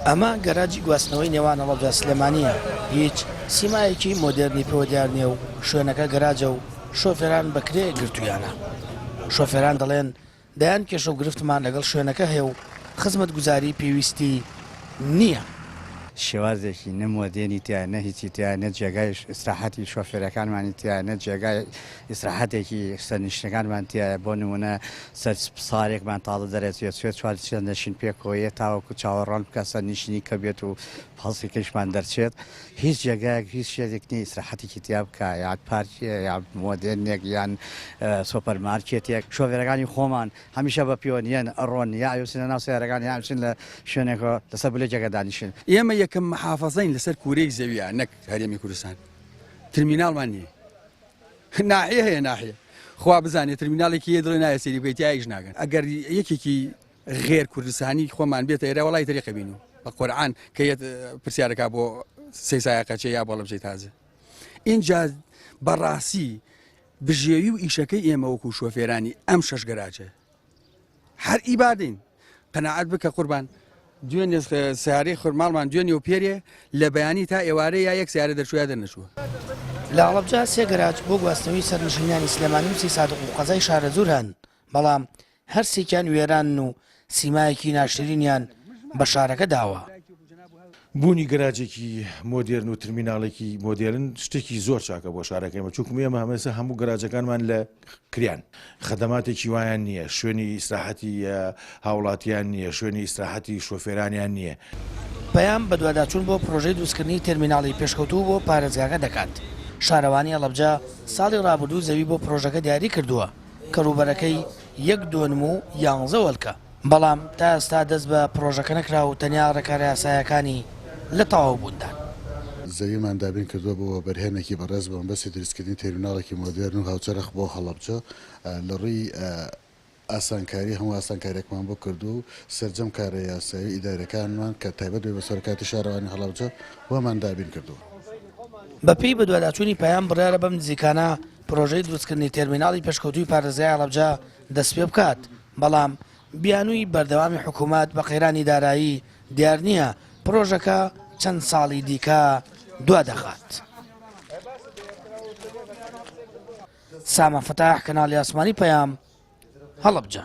ئەمە گەراجی گواستنەوەی نێوان هەڵەبجە سلێمانیە، هیچ سیمایەکی مۆدێرنی پێوە دیار نییە و شوێنەکە گەراجە و شۆفێران بەکرێ گرتویانە. شۆفێران دەڵێن دەیان کێشە و گرفتمان لەگەڵ شوێنەکە هەیە و خزمەت گوزاری پێویستی نییە. شێوازێکی نەمۆدێنی تایە، نە هیچی تایە، نە جێگای ئیستراحەتی شۆفێرەکانمانی تایە، نە جێگای ئیستراحەتێکی سەرنیشتەکانمان تایە. بۆ نمونە سارێکمان تاڵە دەرێتێت سوێت چوارچێن دەشین پێکۆیە تاوەکو چاوەڕان بکە سەرنیشتنی کە بێت و پاڵسی کەشمان دەرچێت. هیچ جێگایەک هیچ شتێک نیە ئیستراحەتێکی تیا بکە، یان پارکێ یان مۆدێرنێک یان سۆپەرمارکێتێک. شۆفێرەکانی خۆمان هەمیشە بە پیۆنیەن ئەڕۆن یا ئەوسنە ناو سیارەکان یانچین لە شوێنێکەوە لەسەر بلێجێکە دانیشن. ئێمە یەکەم محافەزەین لەسەر کوورەی زەویە، نەک هەرێمی کوردستان. ترمیناڵمان نییە، ناحیە هەیە، ناحیە خوا بزانێت ترمیناڵێکی یە دڵی نایە سەری بکەیت یاش ناگەن. ئەگەر یەکێکی غێر کوردستانی خۆمان بێتە ئێرە وڵای تەریقە بین و بە قورعان کە پرسیارەکە بۆ سێ سایقەچێ یا بۆڵە بچەی تازە. اینجا بەڕاستی بژێوی و ئیشەکەی ئێمە وەکو شۆفێرانی ئەم شەش گەراجە هەر ئیبادین قەناعەت بکە قوربان. دوێنێ سیارەی خورماڵمان دوێنێ و پێرێ لە بەیانی تا ئێوارە یا یەک سیارە دەرچووە دەرنەچووە. لە هەڵەبجە سێ گەراج بۆ گواستنەوەی سەرنشینانی سلێمانی و سی سادق و قەزای شارە زۆر هەن، بەڵام هەرسێکیان وێران و سیمایەکی ناشرینیان بە شارەکە داوە. بوونی گەراجێکی مۆدێرن و ترمیناڵێکی مۆدێرن شتێکی زۆر چاکە بۆ شارەکەمە، چونکە ئێمە هەمێستا هەموو گەراجەکانمان لە کریان خەدەماتێکی وایان نییە، شوێنی ئیستراحەتی هاوڵاتیان نییە، شوێنی ئیستراحەتی شۆفێرانیان نییە. پەیام بە دوواداچوون بۆ پرۆژەی دروستکردنی تەرمیناڵی پێشکەوتوو بۆ پارێزگاکە دەکات. شارەوانی هەڵەبجە ساڵی ڕابردوو زەوی بۆ پرۆژەکە دیاری کردووە کە ڕووبەرەکەی 1.11 وەلکە، بەڵام تا ئێستا دەست بە پرۆژەکە نەکرا و تەنیا ڕێکارە یاسایەکانی لە تەواو بووندا. زەویمان دابین کردووە بۆ بەرهێنێکی بەڕێز بە بەسی دروستکردنی تێرمیناڵێکی مۆدێرن و هاوچەرخ بۆ هەڵەبجە لە ڕووی ئاسانکاری هەموو ئاسانکاریێکمان بۆ کردو و سەرجەم کارە یاسایی ئیدارەکانمان کە تایبەت بێ بە سەرکاتی شارەوانی هەڵەبجە بۆمان دابین کردووە. بەپێی بە دوواداچوونی پەیام بڕیارە بەم نزیکانە پرۆژەی دروستکردنی تێرمیناڵی پێشکەوتووی پارێزگای هەڵەبجە دەست پێ بکات، بەڵام بیانووی بەردەوامی حکوومەت بە قەیرانی دارایی دیار نییە پرۆژەکە چەند ساڵی دیکە دوا دەخات. سامان فتاح، کەناڵی ئاسمانی پەیام، هەڵەبجە.